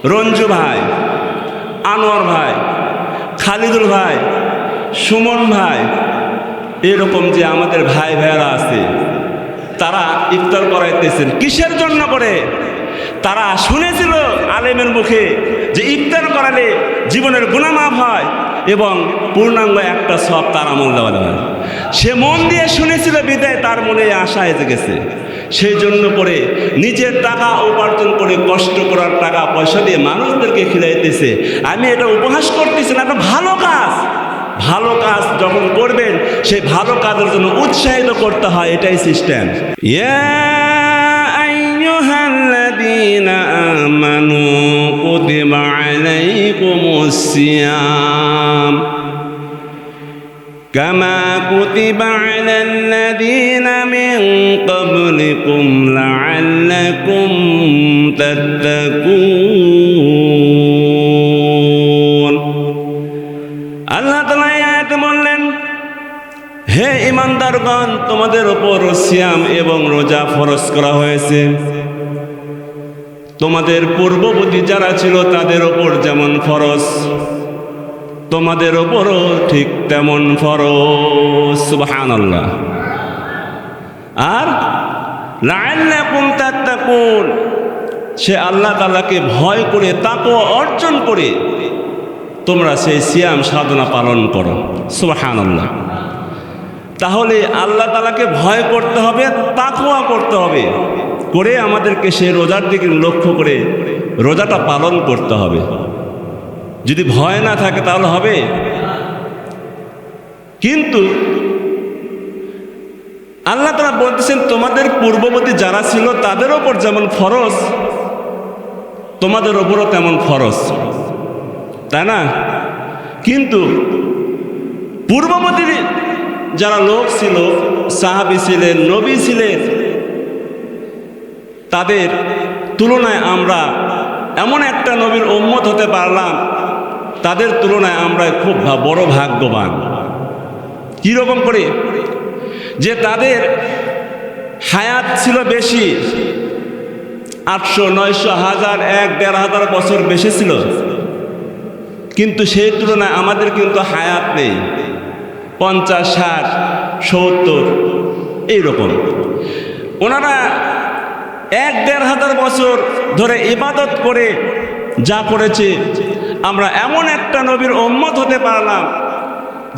রঞ্জু ভাই, আনোয়ার ভাই, খালিদুল ভাই, সুমন ভাই, এরকম যে আমাদের ভাই ভাইয়েরা আছে, তারা ইফতার করাইতেছেন কিসের জন্য করে? তারা শুনেছিল আলেমের মুখে যে ইফতার করালে জীবনের গুনাহ মাফ হয় এবং পূর্ণাঙ্গ একটা সব তার আমল দেওয়া হয়। সে মন দিয়ে শুনেছিল বিদায় তার মনে আশা এসে গেছে। সেই জন্য করে নিজের টাকা উপার্জন করে কষ্ট করার টাকা পয়সা দিয়ে মানুষদেরকে খিলাইতেছে। আমি এটা উপহাস করতেছি না, এটা ভালো কাজ। ভালো কাজ যখন করবেন সেই ভালো কাজের জন্য উৎসাহিত করতে হয়, এটাই সিস্টেম। আইয়ুহাল্লাযীনা আমানু কুতিবা আলাইকুমুস সিয়াম কামা কুতিবা আলাল্লাযীনা মিন ক্বাবলিকুম লাআল্লাকুম তাত্তাকুন। আল্লাহ তাআলা আয়াতে বললেন, হে ঈমানদারগণ, তোমাদের উপর সিয়াম এবং রোজা ফরজ করা হয়েছে তোমাদের পূর্ববর্তী যারা ছিল তাদের উপর যেমন ফরজ, তোমাদের উপরও ঠিক তেমন ফরজ। সুবহানাল্লাহ। আর লাআল্লাকুম তাত্তাকুন, সে আল্লাহ তাআলাকে ভয় করে তাকওয়া অর্জন করে তোমরা সেই সিয়াম সাধনা পালন করো। সুবহানাল্লাহ। তাহলে আল্লাহ তাআলাকে ভয় করতে হবে, তাকওয়া করতে হবে, করে আমাদেরকে সেই রোজার দিকে লক্ষ্য করে রোজাটা পালন করতে হবে। যদি ভয় না থাকে তাহলে হবে? কিন্তু আল্লাহ তাআলা বলতেছেন তোমাদের পূর্ববর্তী যারা ছিল তাদের ওপর যেমন ফরজ তোমাদের ওপরও তেমন ফরজ, তাই না? কিন্তু পূর্ববর্তী যারা লোক ছিল, সাহাবী ছিলেন, নবী ছিলেন, তাদের তুলনায় আমরা এমন একটা নবীর উম্মত হতে পারলাম, তাদের তুলনায় আমরা খুব বড় ভাগ্যবান। কীরকম করে? যে তাদের হায়াত ছিল বেশি, 800, 900, 1000, 1000 বছর বেশি ছিল, কিন্তু সেই তুলনায় আমাদের কিন্তু হায়াত নেই, 50, 60, 70 এইরকম। ওনারা 1000 বছর ধরে ইবাদত করে যা করেছে, আমরা এমন একটা নবীর উম্মত হতে পারলাম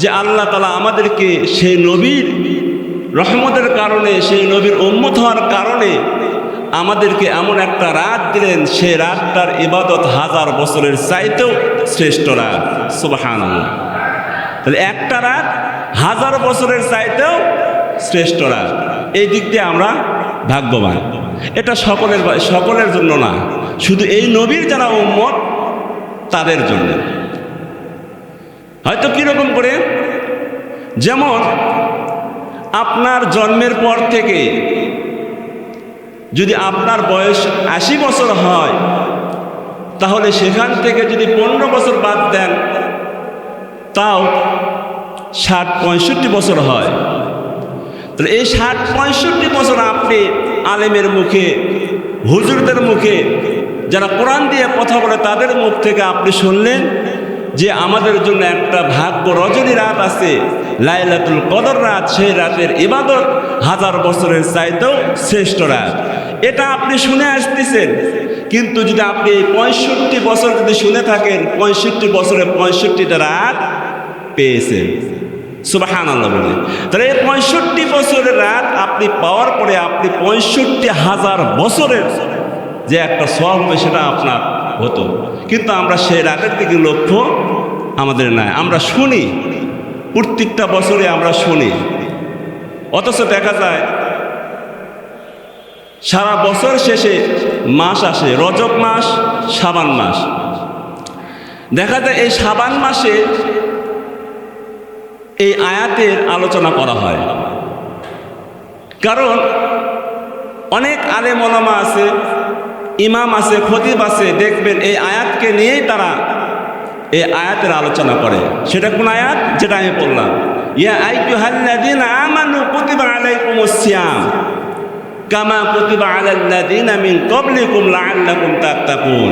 যে আল্লাহ তাআলা আমাদেরকে সেই নবীর রহমতের কারণে, সেই নবীর উম্মত হওয়ার কারণে আমাদেরকে এমন একটা রাত দিলেন, সেই রাতটার ইবাদত 1000 বছরের চাইতেও শ্রেষ্ঠ রাত। সুবহানাল্লাহ। তাহলে একটা রাত 1000 বছরের চাইতেও শ্রেষ্ঠ রাত। এই দিক দিয়ে আমরা ভাগ্যবান। এটা সকলের জন্য না, শুধু এই নবীর যারা উম্মত তাদের জন্য। হয়তো কীরকম করে? যেমন আপনার জন্মের পর থেকে যদি আপনার বয়স 80 বছর হয়, তাহলে সেখান থেকে যদি 15 বছর বাদ দেন তাও 60-65 বছর হয়। তাহলে এই 60-65 বছর আপনি আলেমের মুখে, হুজুরদের মুখে, যারা কোরআন দিয়ে কথা বলে তাদের মুখ থেকে আপনি শুনলেন যে আমাদের জন্য একটা ভাগ্য রজনী রাত আছে, লাইলাতুল কদর রাত, সেই রাতের ইবাদত 1000 বছরের চাইতেও শ্রেষ্ঠ রাত। এটা আপনি শুনে আসতেছেন। কিন্তু যদি আপনি এই 65 বছর যদি শুনে থাকেন, 65 বছরে 65টা রাত পেয়েছেন। সুবহানাল্লাহ বলে। তাহলে এই 65 বছরের রাত আপনি পাওয়ার পরে আপনি 65,000 বছরের যে একটা সওয়াব হবে সেটা আপনার হতো। কিন্তু আমরা সেই রাতের দিকে লক্ষ্য আমাদের নাই। আমরা শুনি, প্রত্যেকটা বছরে আমরা শুনি, অথচ দেখা যায় সারা বছর শেষে মাস আসে, রজব মাস, শাবান মাস। দেখা যায় এই শাবান মাসে এই আয়াতের আলোচনা করা হয়, কারণ অনেক আলেম ওলামা আছে, ইমাম আছে, খতিব আছে, দেখবেন এই আয়াতকে নিয়েই তারা এই আয়াতের আলোচনা করে। সেটা কোন আয়াত? যেটা আমি বললাম, ইয়া আইয়ুহাল্লাযীনা আমানু কুতিবা আলাইকুমুস সিয়াম কামা কুতিবা আলাল্লাযীনা মিন ক্বাবলিকুম লাআল্লাকুম তাত্তাকুন।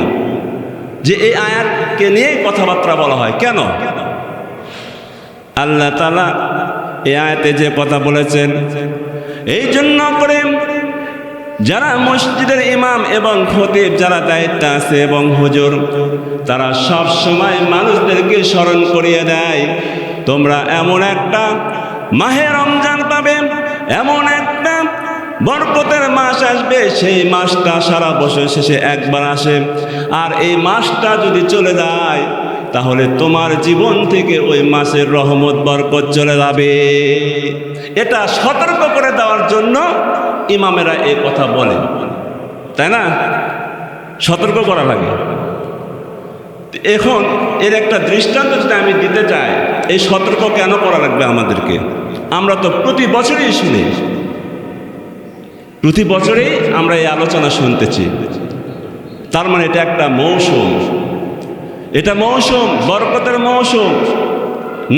যে এই আয়াতকে নিয়েই কথাবার্তা বলা হয়। কেন? আল্লাহ তাআলা এই আয়াতে যে কথা বলেছেন, এই জন্য করে যারা মসজিদের ইমাম এবং খতিব যারা দায়িত্বে আছে এবং হুজুর, তারা সব সময় মানুষদেরকে স্মরণ করিয়ে দেয়, তোমরা এমন একটা মাহে রমজান পাবে, এমন একটা বরকতের মাস আসবে, সেই মাসটা সারা বছর শেষে একবার আসে, আর এই মাসটা যদি চলে যায় তাহলে তোমার জীবন থেকে ওই মাসের রহমত বরকত চলে যাবে। এটা সতর্ক করে দেওয়ার জন্য ইমামেরা এই কথা বলে, তাই না? সতর্ক করা লাগে। এখন এর একটা দৃষ্টান্ত যদি আমি দিতে চাই, এই সতর্ক কেন করা লাগবে আমাদেরকে? আমরা তো প্রতি বছরই শুনি, প্রতি বছরেই আমরা এই আলোচনা শুনতেছি। তার মানে এটা একটা মৌসুম, এটা মৌসুম, বরকতের মৌসুম,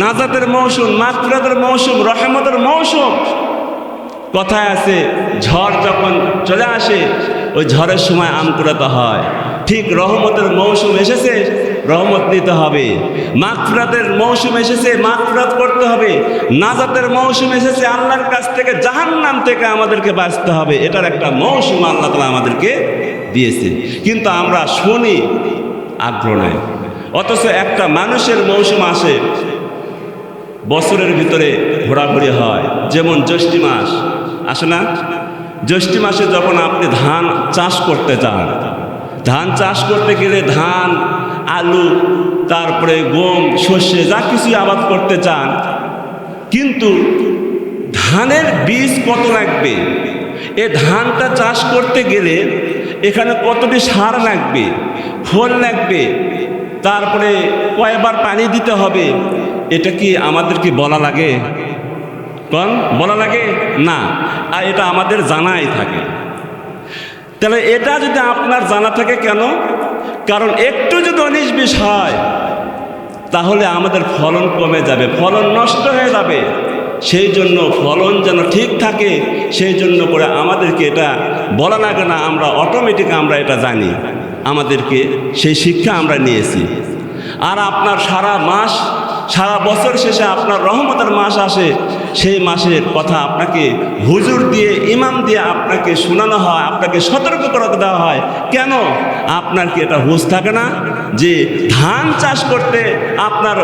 নাজাতের মৌসুম, মাগফিরাতের মৌসুম, রহমতের মৌসুম। কথায় আছে, ঝড় যখন চলে আসে ওই ঝড়ের সময় আম কুড়াতে হয়। ঠিক রহমতের মৌসুম এসেছে, রহমত নিতে হবে। মাগফিরাতের মৌসুম এসেছে, মাগফিরাত করতে হবে। নাজাতের মৌসুম এসেছে, আল্লাহর কাছ থেকে, জাহান্নাম থেকে আমাদেরকে বাঁচতে হবে। এটার একটা মৌসুম আল্লাহ তাআলা আমাদেরকে দিয়েছে, কিন্তু আমরা শুনি, আগ্রহ নাই। অথচ একটা মানুষের মৌসুম আসে বছরের ভিতরে, ঘোরাঘুরি হয়। যেমন জ্যৈষ্ঠ মাস আসে না? জ্যৈষ্ঠ মাসে যখন আপনি ধান চাষ করতে চান, ধান চাষ করতে গেলে ধান, আলু, তারপরে গম, সর্ষে, যা কিছু আবাদ করতে চান, কিন্তু ধানের বীজ কত লাগবে, এ ধানটা চাষ করতে গেলে এখানে কতটি সার লাগবে, ফল লাগবে, তারপরে কয়বার পানি দিতে হবে, এটা কি আমাদেরকে বলা লাগে? কোন বলা লাগে না, আর এটা আমাদের জানাই থাকে। তাহলে এটা যদি আপনার জানা থাকে কেন? কারণ একটু যদি 19-20 হয় তাহলে আমাদের ফলন কমে যাবে, ফলন নষ্ট হয়ে যাবে। সেই জন্য ফলন যেন ঠিক থাকে, সেই জন্য করে আমাদেরকে এটা বলা লাগে না, আমরা অটোমেটিক আমরা এটা জানি, আমাদেরকে সেই শিক্ষা আমরা নিয়েছি। আর আপনার সারা মাস, সারা বছর শেষে আপনার রহমতের মাস আসে, সেই মাসের কথা আপনাকে হুজুর দিয়ে, ইমাম দিয়ে আপনাকে শোনানো হয়, আপনাকে সতর্ক করে দেওয়া হয়। কেন? আপনার কি এটা হুঁশ থাকে না যে ধান চাষ করতে আপনার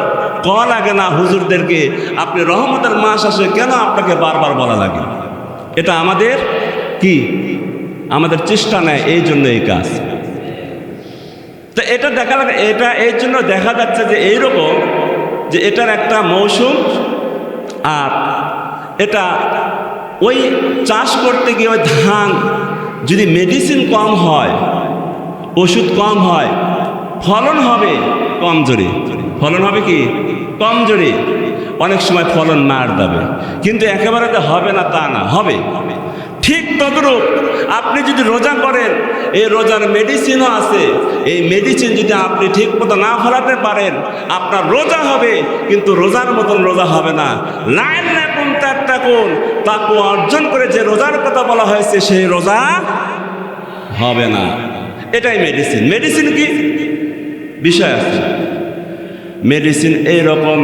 কওয়া লাগে না হুজুরদেরকে, আপনি রহমতের মাস আসে কেন আপনাকে বারবার বলা লাগে? এটা আমাদের কি, আমাদের চেষ্টা নেয়, এই জন্য এই কাজ। তো এটা দেখা লাগে, এটা এই জন্য দেখা যাচ্ছে যে এইরকম, যে এটার একটা মৌসুম, আর এটা ওই চাষ করতে গিয়ে ওই ধান যদি মেডিসিন কম হয়, ওষুধ কম হয়, ফলন হবে কমজোরি, ফলন হবে কি কমজোরি, অনেক সময় ফলন মার দেবে। কিন্তু একেবারে তো হবে না তা না, হবে। ঠিক তদ্রূপ আপনি যদি রোজা করেন, এই রোজার মেডিসিনও আছে, এই মেডিসিন যদি আপনি ঠিক মতো না ফলাতে পারেন, আপনার রোজা হবে কিন্তু রোজার মতন রোজা হবে না। লাআল্লাকুম তাত্তাকুন, তাকওয়া অর্জন করে যে রোজার কথা বলা হয়েছে সেই রোজা হবে না। এটাই মেডিসিন। মেডিসিন কি বিষয় আছে, মেডিসিন এইরকম,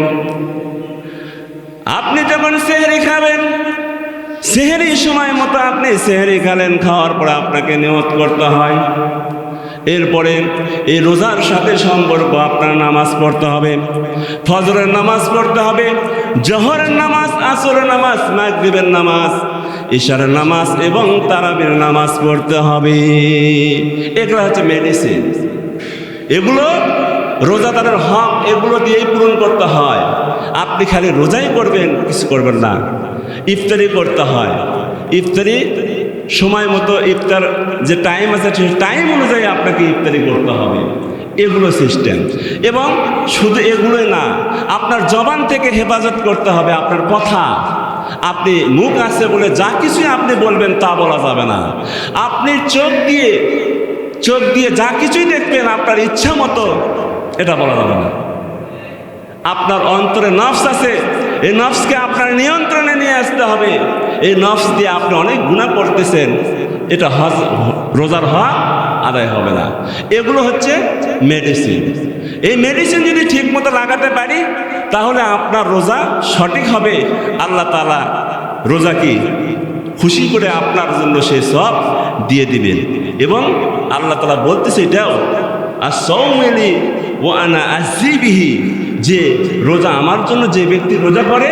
আপনি যখন সেহরি খাবেন, সেহরি সময় মতো আপনি সেহরি খেলেন, খাওয়ার পরে আপনাকে নিয়ত করতে হয়, এরপরে এই রোজার সাথে সম্পর্ক আপনার নামাজ পড়তে হবে, ফজরের নামাজ পড়তে হবে, জোহরের নামাজ, আসরের নামাজ, মাগরিবের নামাজ, ইশারের নামাজ এবং তারাবির নামাজ পড়তে হবে। এগুলো হচ্ছে মেডিসিন। এগুলো রোজাদারের হক, এগুলো দিয়েই পূরণ করতে হয়। আপনি খালি রোজাই করবেন, কিছু করবেন না। ইফতারি করতে হয়, ইফতারি সময় মতো, ইফতার যে টাইম আছে সেই টাইম অনুযায়ী আপনাকে ইফতারি করতে হবে। এগুলো সিস্টেম। এবং শুধু এগুলোই না, আপনার জবান থেকে হেফাজত করতে হবে, আপনার কথা। আপনি মুখ আছে বলে যা কিছুই আপনি বলবেন তা বলা যাবে না। আপনি চোখ দিয়ে যা কিছুই দেখবেন আপনার ইচ্ছা মতো, এটা বলা যাবে না। আপনার অন্তরে নফস আছে, এই নফসকে আপনার নিয়ন্ত্রণে নিয়ে আসতে হবে। এই নফস দিয়ে আপনি অনেক গুনাহ করতেছেন, এটা রোজার হক আদায় হবে না। এগুলো হচ্ছে মেডিসিন। এই মেডিসিন যদি ঠিক মতো লাগাতে পারি তাহলে আপনার রোজা সঠিক হবে। আল্লাহ তাআলা রোজা কি খুশি করে আপনার জন্য সেই সব দিয়ে দিবেন। এবং আল্লাহ তাআলা বলতেছে এটাও as-sawmili wa ana azibihi, যে রোজা আমার জন্য যে ব্যক্তি রোজা করে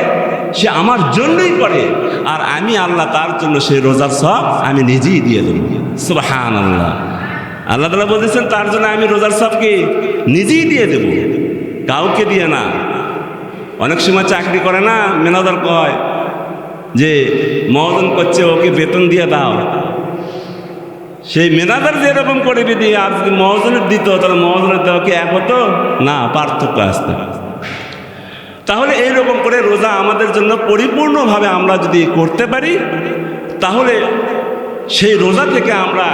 সে আমার জন্যই করে, আর আমি আল্লাহ তার জন্য সেই রোজার সব আমি নিজেই দিয়ে দেব। সুবহানাল্লাহ। আল্লাহ তাআলা বলতেছেন তার জন্য আমি রোজার সব কি নিজেই দিয়ে দেব, কাউকে দিয়ে না। অনেক সময় চাকরি করে না, ম্যানেজার কয় যে মহাজন করছে ওকে বেতন দিয়ে দাও, সেই ম্যানেজার যেরকম করে দিয়ে আর যদি মহাজনের দিত তাহলে মহাজনের দেওয়া কি এক হতো না, পার্থক্য আসতো। তাহলে এইরকম করে রোজা আমাদের জন্য পরিপূর্ণভাবে আমরা যদি করতে পারি তাহলে সেই রোজা থেকে আমরা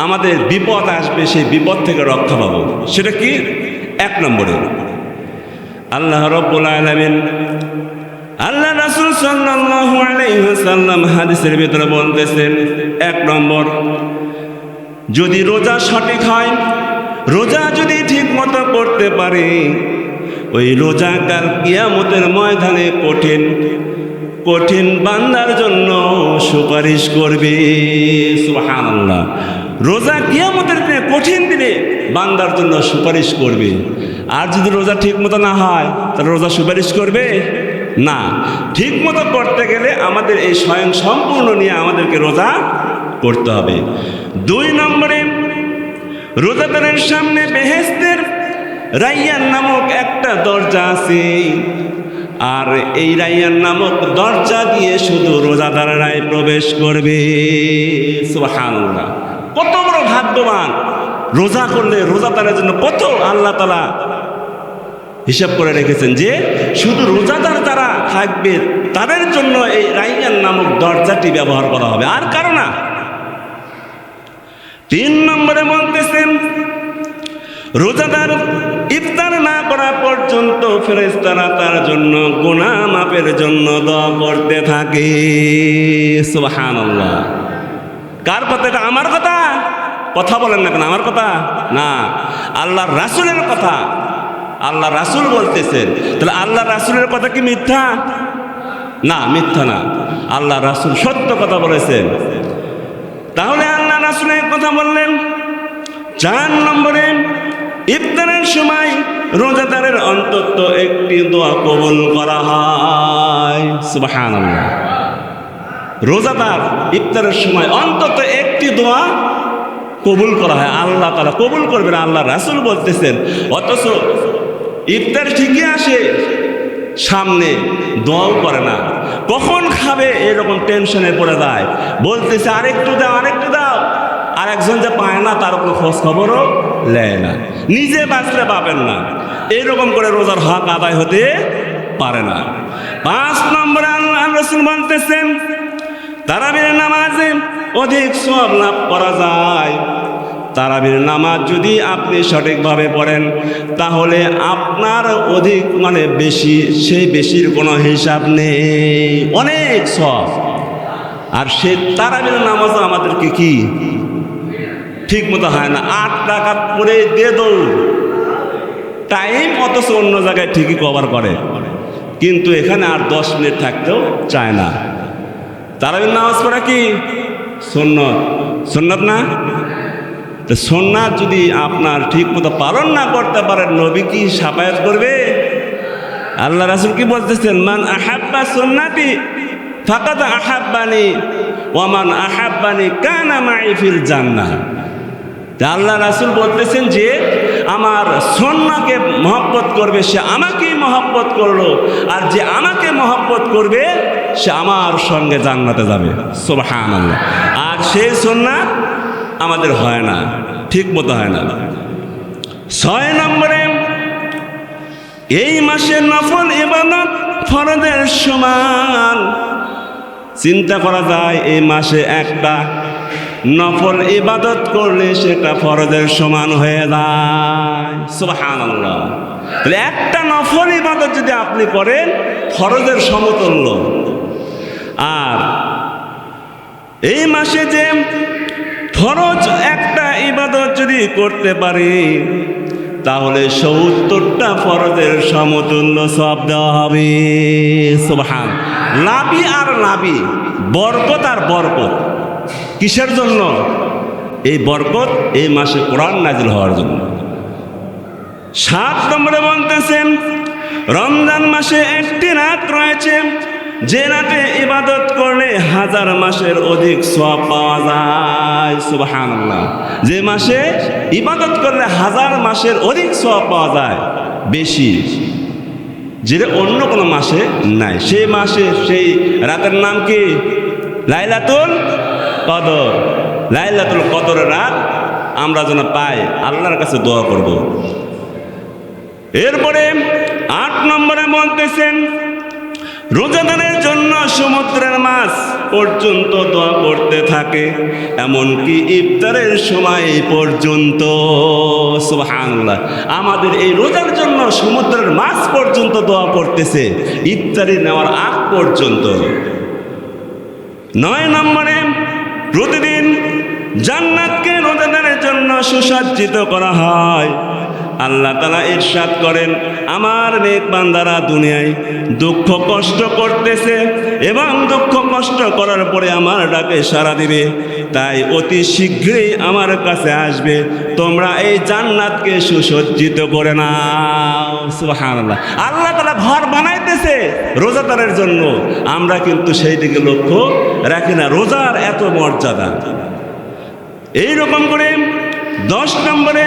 আমাদের বিপদ আসবে, সেই বিপদ থেকে রক্ষা পাবো। সেটা কি? 1 নম্বরে আল্লাহ রাব্বুল আলামিন আল্লাহ রাসূল সাল্লাল্লাহু আলাইহি ওয়াসাল্লাম হাদিসের ভিতরে বলতেছেন 1 নম্বর, যদি রোজা সঠিক হয়, রোজা যদি ঠিক মতো করতে পারে, ওই রোজা কাল কিয়ামতের ময়দানে কঠিন কঠিন বান্দার জন্য সুপারিশ করবে। সুবহানাল্লাহ। রোজা কিয়ামতের দিনে কঠিন দিনে বান্দার জন্য সুপারিশ করবে। আর যদি রোজা ঠিক মতো না হয় তাহলে রোজা সুপারিশ করবে না। ঠিক মতো করতে গেলে আমাদের এই স্বয়ং সম্পূর্ণ নিয়ে আমাদেরকে রোজা করতে হবে। 2 নম্বরে রোজাদারের সামনে বেহেশতের রাইয়ান নামক একটা দরজা আছে, আর এই রাইয়ান নামক দরজা দিয়ে শুধু রোজাদাররাই প্রবেশ করবে। সুবহানাল্লাহ। কত বড় ভাগ্যবান! রোজা করলে রোজাদারের জন্য কত আল্লাহ তাআলা হিসাব করে রেখেছেন যে শুধু রোজাদার যারা থাকবে তাদের জন্য এই রাইয়ান নামক দরজাটি ব্যবহার করা হবে, আর কারো না। 3 নম্বরে বলতেছেন রোজাদার ইফতার না করা পর্যন্ত ফেরেশতারা তার জন্য গুনাহ মাফের জন্য দোয়া করতে থাকে। সুবহানাল্লাহ। কার কথা এটা? আমার কথা? কথা বলেন না কেন? আমার কথা না, আল্লাহর রাসূলের কথা। আল্লাহ রাসূল বলতেছেন, তাহলে আল্লাহ রাসূলের কথা কি মিথ্যা? না, মিথ্যা না। আল্লাহ রাসূল সত্য কথা বলেছেন। তাহলে আল্লাহ রাসূলের কথা বললেন। 4 নম্বরে ইফতারের সময় রোজাদারের অন্তত একটি দোয়া কবুল করা হয়। সুবহানাল্লাহ। রোজাদার ইফতারের সময় অন্তত একটি দোয়া কবুল করা হয়, আল্লাহ তাআলা কবুল করবেন, আল্লাহ রাসূল বলতেছেন। অথচ ইফতার ঠিকই আসে, সামনে দোয়াও করে না, কখন খাবে এরকম টেনশনে পড়ে যায়, বলতেছে আরেকটু দাও আরেকটু দাও, আর একজন যে পায় না তার কোনো খোঁজ খবরও নেয় না, নিজে বাঁচলে পাবেন না। এইরকম করে রোজার হক আদায় হতে পারে না। 5 নম্বরে আল্লাহ রাসূল বলতেছেন তারাবির নামাজে অধিক সওয়াব লাভ করা যায়। তারাবির নামাজ যদি আপনি সঠিকভাবে পড়েন তাহলে আপনার অধিক বেশি, সেই বেশির কোনো হিসাব নেই, অনেক সওয়াব। আর সেই তারাবির নামাজও আমাদেরকে কি ঠিক মতো হয় না, 8 রাকাত পড়ে দিয়ে দৌড় টাইম, অথচ অন্য জায়গায় ঠিকই কভার করে, কিন্তু এখানে আর 10 মিনিট থাকতেও চায় না। তারাবির নামাজ পড়া কি সুন্নত? সুন্নত না? তো সুন্নাত যদি আপনার ঠিক মতো পালন না করতে পারেন, নবী কি শাফায়াত করবে? আল্লাহ রাসূল কি বলতেছেন? মান আহাব্বা সুন্নাতি ফাকাদ আহাব্বানি ওয়া মান আহাব্বানি কানা মাই ফিল জান্নাহ। আল্লাহ রাসূল বলতেছেন যে আমার সুন্নাহকে মহব্বত করবে সে আমাকেই মহব্বত করলো, আর যে আমাকে মহব্বত করবে সে আমার সঙ্গে জান্নাতে যাবে। সুবহানাল্লাহ। আর সেই সুন্নাহ আমাদের হয় না, ঠিক মতো হয় না। 6 নম্বরে এই মাসে নফল ইবাদত ফরজের সমান। চিন্তা করা যায় এই মাসে একটা নফল ইবাদত করলে সেটা ফরজের সমান হয়ে যায়। সুবহানাল্লাহ। তাহলে একটা নফল ইবাদত যদি আপনি করেন ফরজের সমতুল্য। আর এই মাসে যে ফরজ একটা ইবাদত যদি করতে পারি তাহলে ৭০টা ফরজের সমতুল্য সওয়াব দেওয়া হবে। সুবহান। লাভি আর লাভি, বরকত আর বরকত। কিসের জন্য? এই বরকত এই মাসে কোরআন নাজিল হওয়ার জন্য। ৭ নম্বরে বলতেছেন রমজান মাসে একটি রাত রয়েছে যে রাতে ইবাদত করলে 1000 মাসের অধিক সওয়াব পাওয়া যায়। সুবহানাল্লাহ। যে মাসে ইবাদত করলে 1000 মাসের অধিক সওয়াব পাওয়া যায়, বেশি, যেটা অন্য কোনো মাসে নাই। সেই মাসে সেই রাতের নাম কি? লাইলাতুল কদর। লাইলাতুল কদরের রাত আমরা যেন পাই, আল্লাহর কাছে দোয়া করব। এরপরে 8 নম্বরে বলতেছেন রোজাদারের জন্য সমুদ্রের মাছ পর্যন্ত দোয়া করতে থাকে, এমনকি ইফতারের সময় পর্যন্ত। সুবহানাল্লাহ। আমাদের এই রোজার জন্য সমুদ্রের মাছ পর্যন্ত দোয়া করতেছে, ইফতারি নেওয়ার আগ পর্যন্ত। 9 নম্বরে প্রতিদিন জান্নাতকে রোজাদারের জন্য সুসজ্জিত করা হয়। আল্লাহ তাআলা ইরশাদ করেন, আমার নেক বান্দারা দুনিয়ায় দুঃখ কষ্ট করতেছে এবং দুঃখ কষ্ট করার পরে আমার ডাকে সাড়া দিবে, তাই অতি শীঘ্রই আমার কাছে আসবে, তোমরা এই জান্নাতকে সুসজ্জিত করে নাও। সুবহানাল্লাহ। আল্লাহ তাআলা ঘর বানাইতেছে রোজাদারের জন্য, আমরা কিন্তু সেই দিকে লক্ষ্য রাখি না। রোজার এত মর্যাদা। এইরকম করে 10 নম্বরে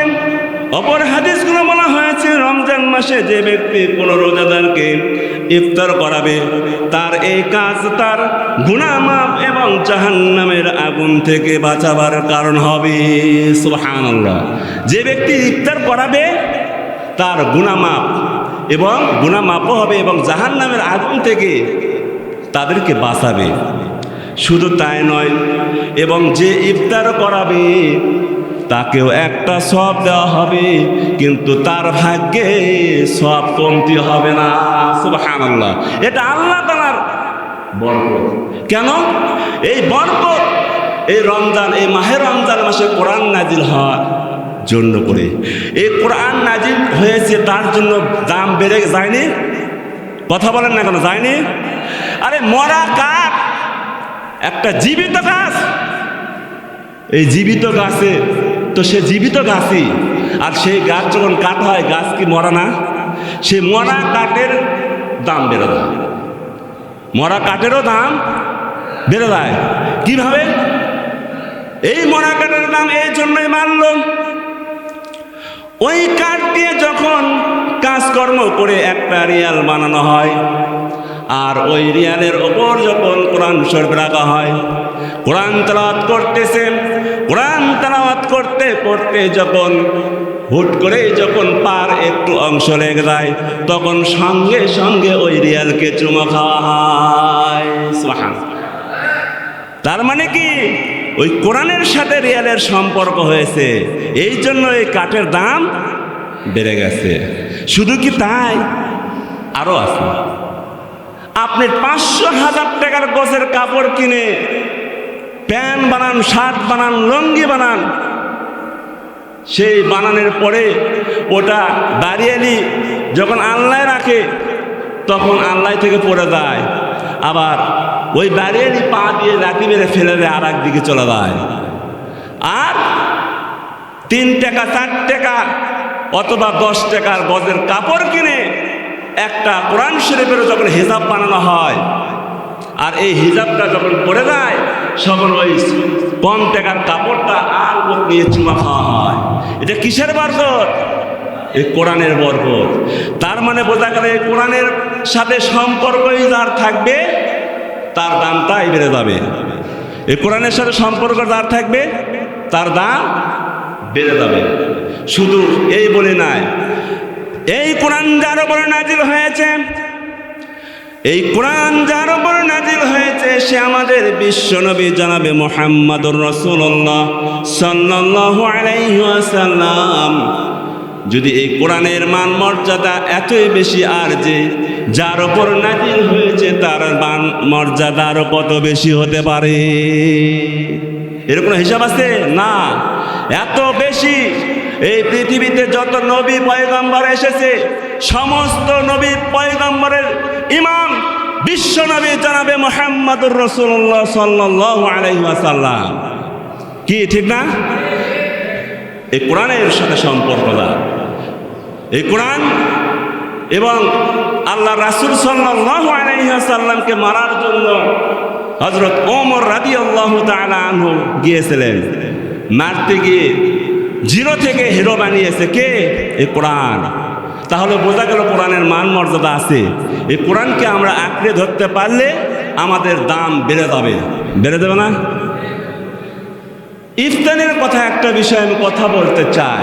অপর হাদিসগুলো বলা হয়েছে রমজান মাসে যে ব্যক্তি কোনো রোজাদারকে ইফতার করাবে তার এই কাজ তার গুনাহ মাফ এবং জাহান্নামের আগুন থেকে বাঁচাবার কারণ হবে। সুবহানাল্লাহ। যে ব্যক্তি ইফতার করাবে তার গুনাহ মাফ এবং গুনাহ মাফও হবে এবং জাহান্নামের আগুন থেকে তাদেরকে বাঁচাবে। শুধু তাই নয়, এবং যে ইফতার করাবে তাকেও একটা সওয়াব দেওয়া হবে, কিন্তু তার ভাগ্যে সওয়াব কমতি হবে না। সুবহানাল্লাহ। এটা আল্লাহ তাআলার বরকত। কেন? এই বরকত এই রমজান, এই মাহে রমজান মাসে কোরআন নাজিল হওয়ার জন্য করে। এই কোরআন নাজিল হয়েছে তার জন্য দাম বেড়ে যায়নি? কথা বলেন না কেন? যায়নি? আরে মরা কাঠ একটা জীবিত গাছ, এই জীবিত গাছে তো সে জীবিত গাছই, আর সেই গাছ যখন কাটা হয় গাছ কি মরা না? সে মরা কাঠের দাম বেড়ে যায়, মরা কাঠেরও দাম বেড়ে যায়। কিভাবে? এই মরা কাঠের দাম এই জন্যই মানল, ওই কাঠ দিয়ে যখন কাজকর্ম করে একটা রিয়াল বানানো হয়, আর ওই রিয়ালের ওপর যখন কোরআন শরীফ রাখা হয়, কোরআন তেলাওয়াত করতেছেন, কোরআন তেলাওয়াত করতে করতে যখন হুট করে যখন পার একটু অংশ লেগে যায়, তখন সঙ্গে সঙ্গে ওই রিয়ালকে চুমো খাওয়া হয়। সুবহানাল্লাহ। তার মানে কি? ওই কোরআনের সাথে রিয়ালের সম্পর্ক হয়েছে, এই জন্য এই কাঠের দাম বেড়ে গেছে। শুধু কি তাই? আরো আছে। আপনি 500,000 টাকার গছের কাপড় কিনে প্যান্ট বানান, শার্ট বানান, লুঙ্গি বানান, সেই বানানোর পরে ওটা দাঁড়িয়ে যখন আল্লায় রাখে তখন আল্লাহ থেকে পড়ে যায়, আবার ওই দাঁড়িয়ে পা দিয়ে লাঠি মেরে ফেলে দেয়, আর একদিকে চলে যায়। আর 3 টাকা 4 টাকা অথবা 10 টাকার গজের কাপড় কিনে একটা কোরআন শরীফের যখন হিজাব বানানো হয়, আর এই হিজাবটা যখন পড়ে যায় তখন ওই কম টাকার কাপড়টা আর নিয়ে চুমা খাওয়া হয়। এটা কিসের বরকত? এই কোরআনের বরকত। তার মানে বোঝা গেল এই কোরআনের সাথে সম্পর্কই যার থাকবে তার দামটাই বেড়ে যাবে। এই কোরআনের সাথে সম্পর্ক যার থাকবে তার দাম বেড়ে যাবে। শুধু এই বলে নাই, এই কোরআন যার উপর নাজিল হয়েছে, এই কোরআন যার উপর নাজিল হয়েছে সে আমাদের বিশ্বনবী জনাবে মুহাম্মদুর রাসূলুল্লাহ সাল্লাল্লাহু আলাইহি ওয়াসাল্লাম। যদি এই কোরআনের মান মর্যাদা এতই বেশি, আর যে যার উপর নাজিল হয়েছে তার মান মর্যাদা আরো কত বেশি হতে পারে? এর কোনো হিসাব আছে না। এত বেশি এই পৃথিবীতে যত নবী পয়গম্বর এসেছে সমস্ত নবী পয়গম্বরের ইমাম বিশ্ব নবী জনাবে মুহাম্মদুর রাসূলুল্লাহ সাল্লাল্লাহু আলাইহি ওয়াসাল্লাম। কি ঠিক না? এই কোরআনের সাথে সম্পর্কটা, এই কোরআন এবং আল্লাহ রাসূল সাল্লাল্লাহু আলাইহি ওয়াসাল্লামকে মারার জন্য হযরত ওমর রাদিয়াল্লাহু তাআলা আনহু গিয়েছিলেন। মারতে গিয়ে জিরো থেকে হিরো বানিয়েছে কে? এই কোরআন। তাহলে বোঝা গেল কোরআনের মান মর্যাদা আছে। এই কোরআনকে আমরা আঁকড়ে ধরতে পারলে আমাদের দাম বেড়ে যাবে। বেড়ে যাবে না? ইফতারের কথা একটা বিষয় আমি কথা বলতে চাই,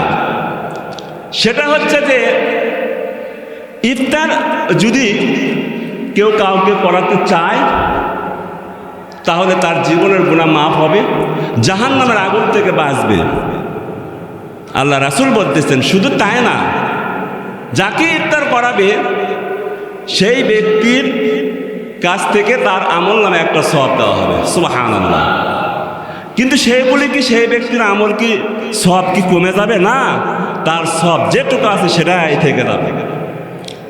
সেটা হচ্ছে যে ইফতার যদি কেউ কাউকে করাতে চায় তাহলে তার জীবনের গুনাহ মাফ হবে, জাহান্নামের আগুন থেকে বাঁচবে। আল্লাহ রাসূল বলতেছেন শুধু তাই না, যাকে ইফতার করাবে সেই ব্যক্তির কাছ থেকে তার আমল নামে একটা সওয়াব দেওয়া হবে। সুবহানাল্লাহ। কিন্তু সেই বলে কি সেই ব্যক্তির আমল কি সওয়াব কি কমে যাবে? না, তার সওয়াব যেটুকু আছে সেটাই থেকে যাবে।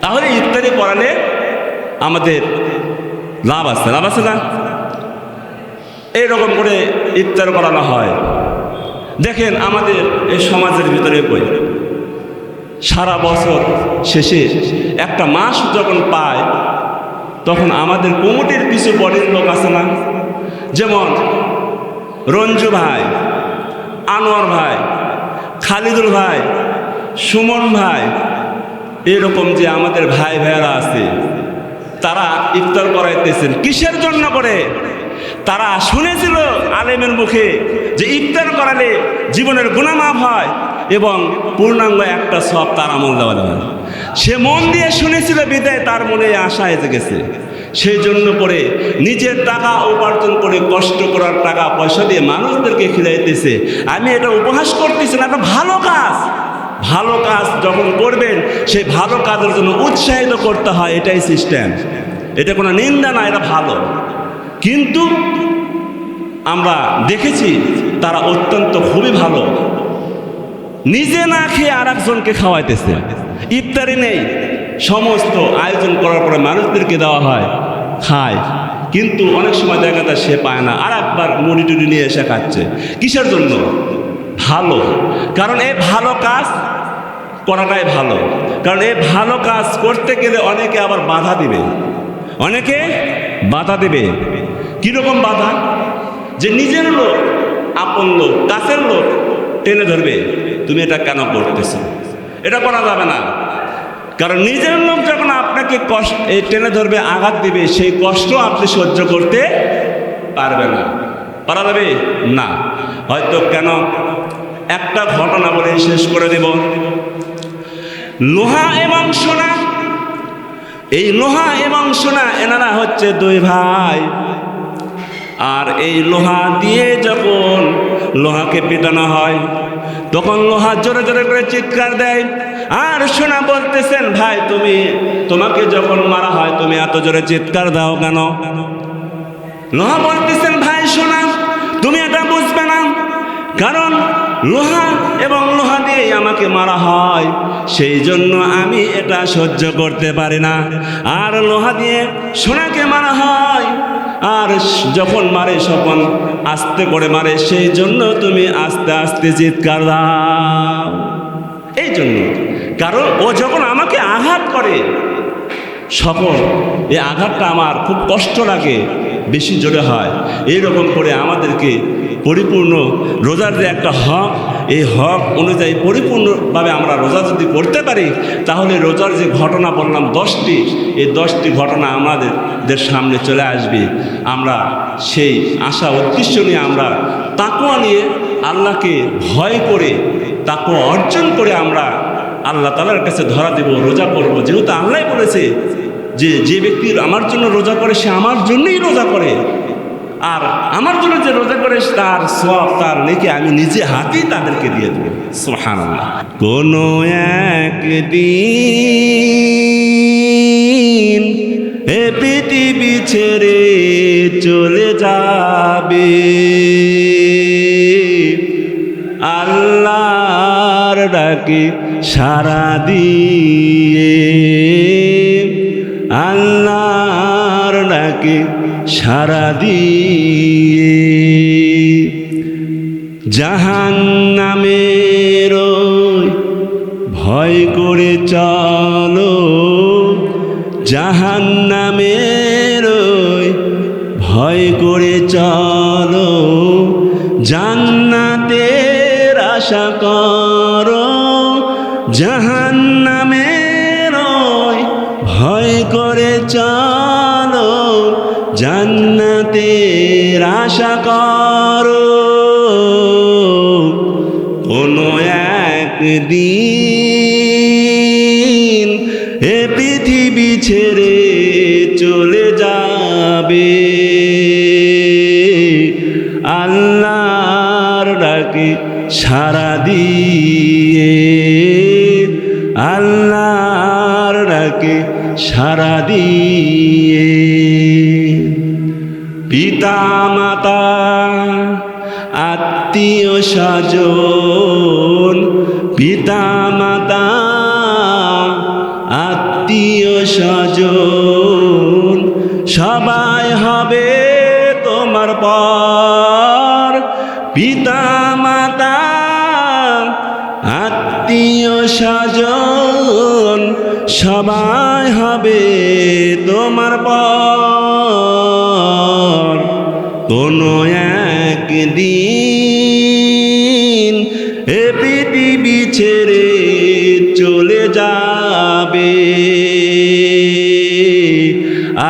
তাহলে ইফতারি করালে আমাদের লাভ আছে, লাভ আছে না? এইরকম করে ইফতার করানো হয়। দেখেন আমাদের এই সমাজের ভিতরে কই সারা বছর শেষে একটা মাস যখন পায় তখন আমাদের কমিটির কিছু বডির লোক আছে না, যেমন রঞ্জু ভাই, আনোয়ার ভাই, খালিদুল ভাই, সুমন ভাই, এরকম যে আমাদের ভাই ভাইয়েরা আছে তারা ইফতার করাইতেছেন। কিসের জন্য করে? তারা শুনেছিল আলেমের মুখে যে ইফতার করালে জীবনের গুনাহ মাফ হয় এবং পূর্ণাঙ্গ একটা সওয়াব তার আমল দেওয়া যাবে। সে মন দিয়ে শুনেছিল বিদায় তার মনে আশা এসে গেছে। সেই জন্য করে নিজের টাকা উপার্জন করে কষ্ট করার টাকা পয়সা দিয়ে মানুষদেরকে খিলাইতেছে। আমি এটা উপহাস করতেছি না, এটা ভালো কাজ। ভালো কাজ যখন করবেন সেই ভালো কাজের জন্য উৎসাহিত করতে হয়, এটাই সিস্টেম। এটা কোনো নিন্দা না, এটা ভালো। কিন্তু আমরা দেখেছি তারা অত্যন্ত খুবই ভালো, নিজে না খেয়ে আর একজনকে খাওয়াইতেছে। ইফতারি নেই, সমস্ত আয়োজন করার পরে মানুষদেরকে দেওয়া হয়, খায়, কিন্তু অনেক সময় দেখা যায় সে পায় না, আর একবার মুড়ি টুড়ি নিয়ে এসে খাচ্ছে। কিসের জন্য? ভালো। কারণ এই ভালো কাজ করাটাই ভালো। কারণ এই ভালো কাজ করতে গেলে অনেকে আবার বাধা দিবে, অনেকে বাধা দেবে। কীরকম বাধা? যে নিজের লোক, আপন লোক, কাছের লোক টেনে ধরবে, তুমি এটা কেন করতেছো, এটা করা যাবে না। কারণ নিজের লোক যখন আপনাকে কষ্ট টেনে ধরবে, আঘাত দিবে, সেই কষ্ট আপনি সহ্য করতে পারবে না। পারা যাবে না। হয়তো কেন একটা ঘটনা বলে শেষ করে দেব। লোহা এবং সোনা, এই লোহা এবং সোনা এনারা হচ্ছে দুই ভাই। আর এই লোহা দিয়ে যখন লোহাকে পেটানো হয় তখন লোহা জোরে জোরে করে চিৎকার দেয়। আর সোনা বলতেছেন ভাই তোমাকে যখন মারা হয় তুমি এত জোরে চিৎকার দাও কেন? লোহা বলতেছেন ভাই সোনা তুমি এটা বুঝবে না, কারণ লোহা এবং লোহা দিয়ে আমাকে মারা হয়, সেই জন্য আমি এটা সহ্য করতে পারি না। আর লোহা দিয়ে সোনাকে মারা হয়, আর যখন মারে তখন আস্তে করে মারে, সেই জন্য তুমি আস্তে আস্তে চিৎকার দাও। এই জন্য, কারণ ও যখন আমাকে আঘাত করে সকল এই আঘাতটা আমার খুব কষ্ট লাগে, বেশি জোরে হয়। এইরকম করে আমাদেরকে পরিপূর্ণ রোজার যে একটা হক, এই হক অনুযায়ী পরিপূর্ণভাবে আমরা রোজা যদি করতে পারি তাহলে রোজার যে ঘটনা বললাম 10টি, এই 10টি ঘটনা আমাদের সামনে চলে আসবে। আমরা সেই আশা উদ্দেশ্য নিয়ে আমরা তাকওয়া নিয়ে আল্লাহকে ভয় করে তাকওয়া অর্জন করে আমরা আল্লাহ তাআলার কাছে ধরা দেব, রোজা করব। যেহেতু আল্লাহ বলেছে যে ব্যক্তি আমার জন্য রোজা করে সে আমার জন্যই রোজা করে, আর আমার জন্য যে রোজা করে তার সওয়াব, তার নেকি আমি নিজে হাতেই তাদেরকে দিয়ে দেব। সুবহানাল্লাহ। কোনো একদিন এ পৃথিবী ছেড়ে চলে যাবে, আল্লাহ ডাকে সাড়া দিয়ে, আল্লাহর ডাকে সাড়া দিয়ে। জাহান্নামের ভয় করে চলো, জাহান্নামের ভয় করে চলো, জান্নাতের আশা করো। জাহান্নামের ভয় করে চলো, জান্নাতের আশা করো। কোনো একদিন এ পৃথিবী ছেড়ে চলে যাবে, আল্লাহর ডাকে সাড়া দিয়ে, আল্লাহর ডাকে সাড়া দিয়ে। পিতা মাতা আত্মীয় স্বজন, পিতা মাতা আত্মীয় স্বজন সবাই হবে তোমার পর। পিতা মাতা আত্মীয় স্বজন সবাই হবে তোমার পর। কোনো একদিন এ পৃথিবী ছেড়ে চলে যাবে,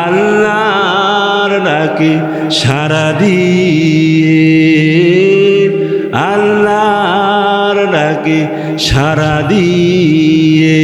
আল্লাহর ডাকে সাড়া দিয়ে, আল্লাহর ডাকে সাড়া দিয়ে।